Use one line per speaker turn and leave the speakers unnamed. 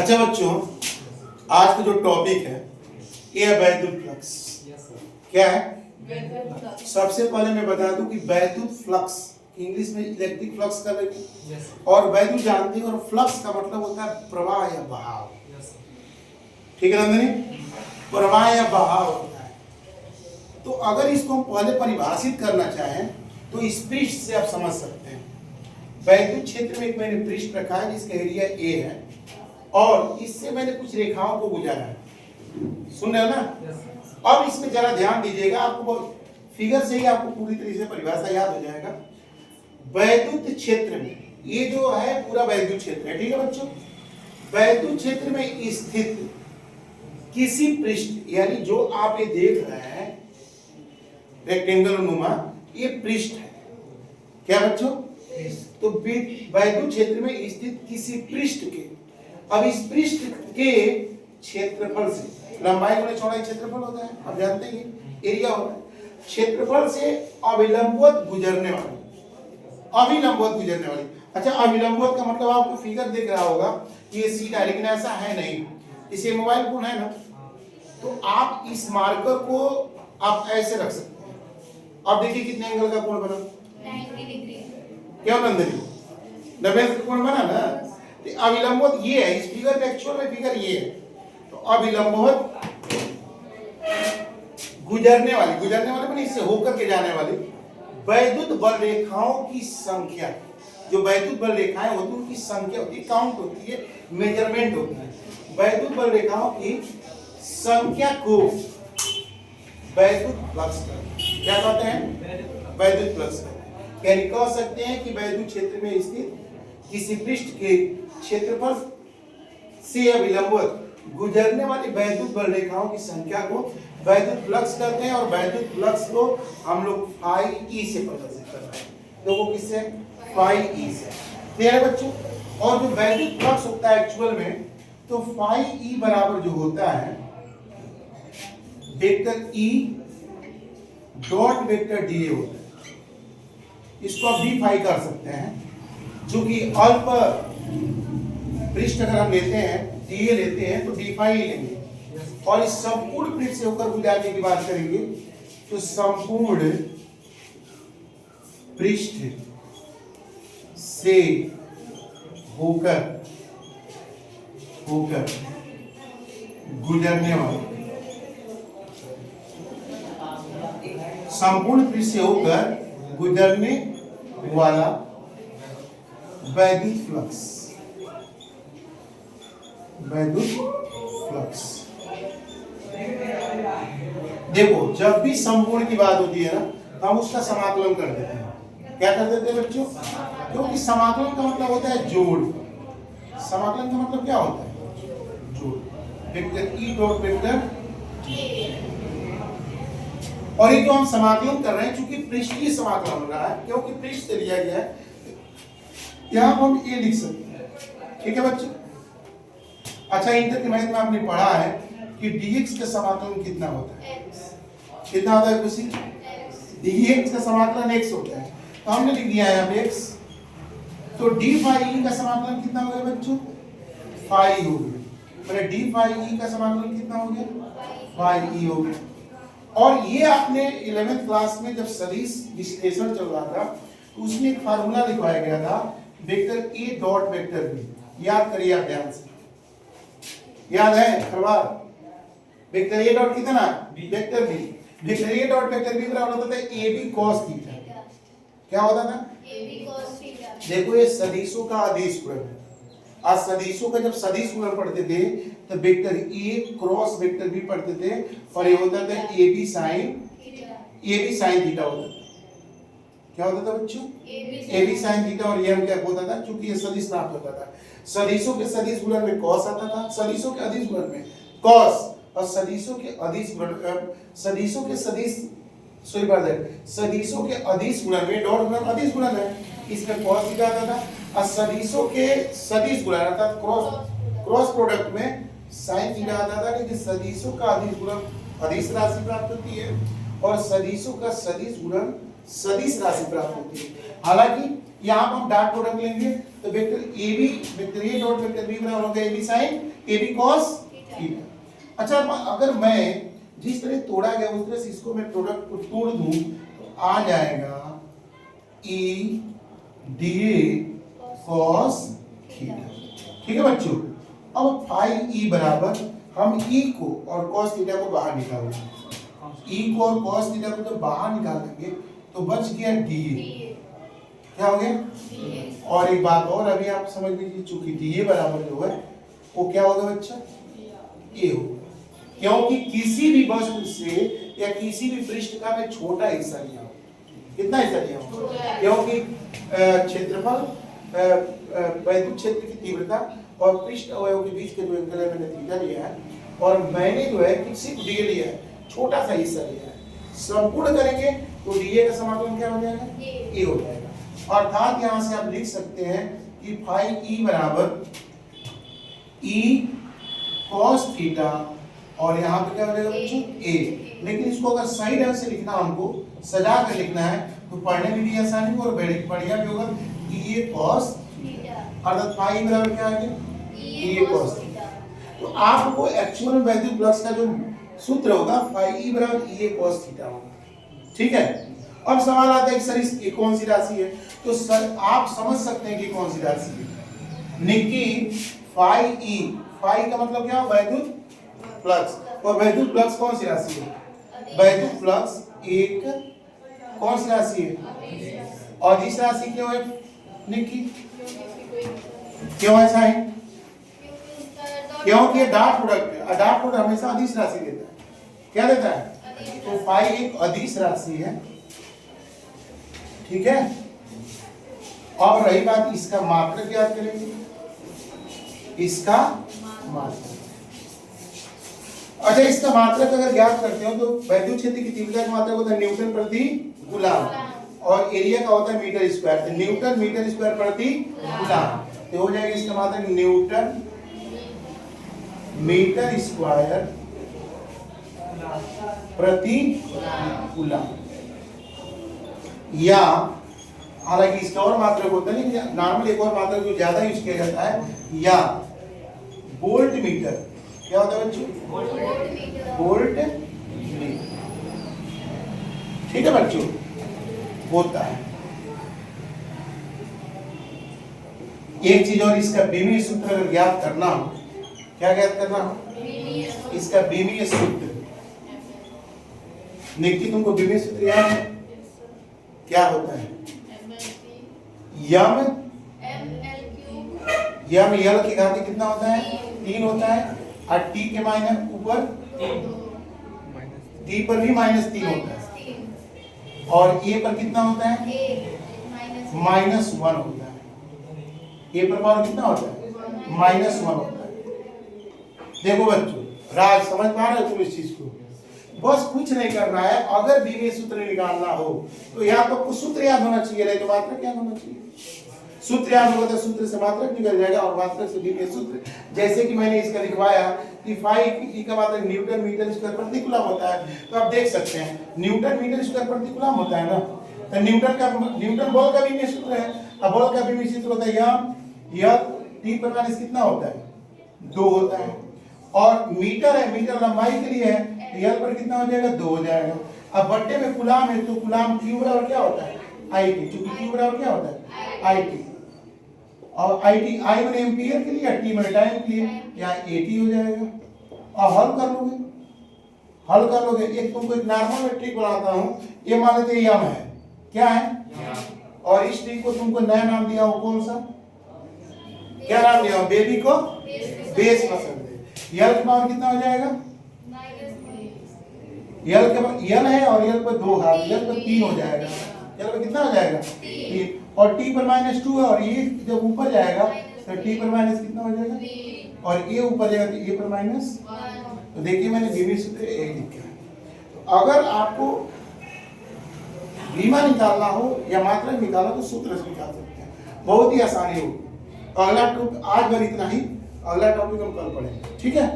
अच्छा बच्चों, आज का जो टॉपिक है ये है वैद्युत फ्लक्स। क्या है? सबसे पहले मैं बता दूं कि वैद्युत फ्लक्स इंग्लिश में इलेक्ट्रिक फ्लक्स कर लेंगे और वैद्युत जानते हैं, और फ्लक्स का मतलब होता है प्रवाह या बहाव। ठीक है नंदनी, प्रवाह या बहाव होता है। तो अगर इसको हम पहले परिभाषित करना चाहें तो इस पृष्ठ से आप समझ सकते हैं। वैद्युत क्षेत्र में एक मैंने पृष्ठ रखा है जिसका एरिया ए है और इससे मैंने कुछ रेखाओं को गुजारा है। सुन रहे हो ना? अब इसमें जरा ध्यान दीजिएगा, आपको फिगर से ही आपको पूरी तरीके से परिभाषा याद हो जाएगा। वैद्युत क्षेत्र में ये जो है पूरा वैद्युत क्षेत्र है, ठीक है बच्चों। वैद्युत क्षेत्र में स्थित किसी पृष्ठ, यानी जो आप ये देख रहे हैं रेक्टेंगल नुमा, ये पृष्ठ है। क्या बच्चों? तो वैद्युत क्षेत्र में स्थित किसी पृष्ठ के, अब इस पृष्ठ के क्षेत्रफल से, लंबाई गुणे चौड़ाई क्षेत्रफल होता है, आप जानते हैं एरिया होता है, क्षेत्रफल से अविलंबवत गुजरने वाली, अविलंबवत गुजरने वाली। अच्छा, अविलंबवत का मतलब आपको फिगर दिख रहा होगा, ये सीधा है, लेकिन ऐसा है नहीं। इसे मोबाइल फोन है ना, तो आप इस मार्कर को आप ऐसे रख सकते हैं। अब देखिए कितने एंगल का कोण बना,
90 डिग्री।
क्या नंदनी? 90 का कोण बना ना। तो अविलंबवत ये है, इस फिगर में एक्चुअल में फिगर ये है। तो अविलंबवत गुजरने वाली माने इससे होकर के जाने वाली वैद्युत बल रेखाओं की संख्या, जो वैद्युत बल रेखाएं होती है उनकी संख्या होती है, काउंट होती है, मेजरमेंट होती है। वैद्युत बल रेखाओं की संख्या को वैद्युत फ्लक्स कहते हैं। क्या कहते हैं? वैद्युत फ्लक्स कहते हैं। यानी कह सकते हैं कि वैद्युत क्षेत्र में स्थित किसी पृष्ठ के क्षेत्रफल से अविलंबवत गुजरने वाली वैद्युत बल रेखाओं की संख्या को वैद्युत फ्लक्स कहते हैं। और वैद्युत फ्लक्स को हम लोग फाई ई से प्रदर्शित करते हैं। तो वो किससे? फाई ई से। क्लियर है बच्चों? और जो वैद्युत फ्लक्स होता है एक्चुअल में, तो फाई ई बराबर जो होता है vector E dot vector D A होता है। इसको आप डी फाई कर सकते हैं, जो कि अल्प पृष्ठ अगर हम लेते हैं, डी ए लेते हैं, तो डी फाई लेंगे। और इस संपूर्ण पृष्ठ से होकर गुजरने की बात करेंगे, तो संपूर्ण पृष्ठ से होकर गुजरने वाला, संपूर्ण पृष्ठ से होकर गुजरने वाला वैद्युत फ्लक्स, देखो जब भी संपूर्ण की बात होती है ना, तो हम उसका समाकलन कर देते हैं। क्या कर देते हैं बच्चों? क्योंकि समाकलन का मतलब होता है जोड़। समाकलन का मतलब क्या होता है? जोड़। वेक्टर ई डॉट वेक्टर, और ये जो हम समाकलन कर रहे हैं, चूंकि पृष्ठीय समाकलन हो रहा है, क्योंकि पृष्ठ से लिया गया है, यहां हम ये लिख सकते हैं। ठीक है बच्चों? अच्छा, इंटर के मैथ में आपने पढ़ा है कि dx का समाकलन कितना होता है? कितना होता है खुशी? dx का समाकलन x होता है, तो हमने लिख दिया है अब x। तो d फाई e का समाकलन कितना हो गया बच्चों? फाई हो गया। मैंने d फाई e का समाकलन कितना हो गया? फाई e हो गया। और ये आपने 11th क्लास में जब सदिश विश्लेषण चल रहा था, तो उसमें एक फार्मूला लिखवाया गया था, vector A dot vector B. याद करिए आप ध्यान से, याद है हर बार? वेक्टर ए डॉट कितना? Vector B. Vector A dot vector B बराबर होता था ए बी cos थीटा। क्या होता था?
A B cos theta.
देखो ये सदिशों का अदिश गुणन है। आज सदिशों का जब सदिश गुणन पढ़ते थे तो vector A cross vector B पढ़ते थे, और ये होता था ए बी साइन थीटा होता था। क्या होता था बच्चों? A B sine theta. और ये हम क्या होता था, क्योंकि ये सदिश प्राप्त होता था। सदिशों के सदिश गुणन में cos आता था, सदिशों के अदिश गुणन में cos, और सदिशों के अदिश गुणन में डॉट गुणन अदिश गुणन है, इसमें cos थीटा आता था। और सदिशों के सदिश गुणन अर्थात क्रॉस प्रोडक्ट में sin थीटा आता था। लेकिन सदिशों का अदिश गुणन अदिश राशि प्राप्त होती है, और सदिशों का सदिश गुणन सदिश राशि प्राप्त होती है। हालांकि यहाँ पर हम डॉट प्रोडक्ट लेंगे तो vector AB vector A dot vector B बराबर होगा AB sin AB cos theta. अच्छा अगर मैं जिस तरह तोड़ा गया उस तरह से इसको मैं प्रोडक्ट को तोड़ दूं तो आ जाएगा E dA cos थीटा। ठीक है बच्चों, अब फाई E बराबर हम E को और cos थीटा को बाहर निकालेंगे। E को और cos थीटा को जब बाहर निकालेंगे तो बच गया dA। क्या हो गया? और एक बात और अभी आप समझ लीजिए, चूंकि dA बराबर जो है वो क्या होगा बच्चा? A होगा, क्योंकि किसी भी वस्तु से या किसी भी पृष्ठ का मैं छोटा हिस्सा लिया हूं। कितना हिस्सा लिया हूं? क्योंकि क्षेत्रफल, वैद्युत क्षेत्र की तीव्रता और पृष्ठ अवयव के बीच के जो एंगल है मैंने थीटा लिया है, और मैंने जो है किसी को dA लिया है, छोटा सा हिस्सा लिया है। संपूर्ण करेंगे तो dA का समाकलन क्या हो जाएगा? A हो जाएगा। अर्थात यहां से आप लिख सकते हैं कि फाई E बराबर E cos थीटा, और यहाँ पे क्या हो जाएगा बच्चों? A। लेकिन इसको अगर सही ढंग से लिखना, हमको सजा कर लिखना है तो पढ़ने में भी आसानी होगा और बढ़िया भी होगा। E cos थीटा, अर्थात फाई बराबर क्या आ गया? E cos theta. तो आपको एक्चुअल में वैद्युत फ्लक्स का जो सूत्र होगा फाई E बराबर E cos थीटा होगा। ठीक है, अब सवाल आता है कि सर ये कौन सी राशि है? तो सर आप समझ सकते हैं कि कौन सी राशि है। निकी फाई E, फाई का मतलब क्या? वैद्युत फ्लक्स। और वैद्युत फ्लक्स कौन सी राशि है? वैद्युत फ्लक्स एक कौन सी राशि है? अदिश राशि क्यों है निकी? क्यों ऐसा है? क्योंकि डॉट प्रोडक्ट है, डॉट प्रोडक्ट हमेशा अदिश राशि देता है। क्या देता है? तो फाई एक अदिश राशि है। ठीक है, और रही बात इसका मात्रक याद करेंगे, इसका मात्रक। अच्छा, इसका मात्रक अगर ज्ञात करते हो तो वैद्युत क्षेत्र की तीव्रता का मात्रक होता है न्यूटन प्रति कूलम, और एरिया का होता है मीटर स्क्वायर। तो न्यूटन मीटर स्क्वायर प्रति कूलम, तो हो जाएगा इसका मात्रक न्यूटन मीटर स्क्वायर प्रति कूलम। या हालांकि इसका और मात्रक होता है, लेकिन नॉर्मल एक और मात्रक जो ज्यादा यूज किया जाता है, या वोल्ट मीटर। क्या होता है बच्चों? Volt meter. ठीक है बच्चों, होता है। एक चीज और, इसका बीमीय सूत्र अगर ज्ञात करना हो, क्या ज्ञात करना हो? इसका बीमीय सूत्र। निकी तुमको बीमीय सूत्र याद है? क्या होता है? यम यल की घाती कितना होता है? 3 होता है, और टी के माइनस ऊपर टी पर भी -3 होता है, और ए पर कितना होता है? -1 होता है। ए पर पावर कितना होता है? -1 होता है। देखो बच्चों, राज समझ पा रहे हो तुम इस चीज को? बस कुछ नहीं करना है। अगर बीमीय सूत्र निकालना हो तो यहाँ पर कुछ सूत्र याद होना चाहिए, नहीं तो मात्रक याद होना चाहिए। सूत्र याद होगा तो सूत्र से मात्रक निकल जाएगा, और मात्रक से बीमीय सूत्र। जैसे कि मैंने इसका लिखवाया कि फाई E का मात्रक न्यूटन मीटर स्क्वायर प्रति कूलम होता है, तो आप देख सकते हैं न्यूटन मीटर स्क्वायर प्रति कूलम होता है ना। तो न्यूटन बल का बीमीय सूत्र है। अब बल का बीमीय सूत्र होता है यह टी पर माइनस कितना होता है? 2 होता है, और मीटर है, मीटर लंबाई के लिए है, यल पर कितना हो जाएगा? 2 हो जाएगा। अब बट्टे में कूलम है, तो कूलम क्यू बराबर क्या होता है? IT। क्योंकि क्यू बराबर क्या होता है? IT, और IT I मैंने एम्पियर के लिए, T मैंने टाइम के लिए, यहाँ AT हो जाएगा। और हल कर लोगे। एक तुमको एक नॉर्मल में ट्रिक बनाता हूँ। ये मान लेते हैं यम है, क्या है? और इस ट्रिक को तुमको नया नाम दिया हो, कौन सा? क्या नाम दिया हो? बेबी को बेस पसंद है। यल का पावर कितना हो जाएगा? यल है, और यल पर 2 हाथ, यल पर 3 हो जाएगा। यल पर कितना हो जाएगा? 3। और टी पर -2 है, और ये जब ऊपर जाएगा तो टी पर माइनस कितना हो जाएगा? और ये ऊपर जाएगा तो ये पर -1। तो देखिए मैंने बीमीय सूत्र एक लिखा है। तो अगर आपको बीमा निकालना हो या मात्रक निकालना तो सूत्र से निकाल सकते हैं, बहुत ही आसानी होगी। अगला टॉपिक आज भर इतना ही, अगला टॉपिक हम कल पढ़ेंगे। ठीक है।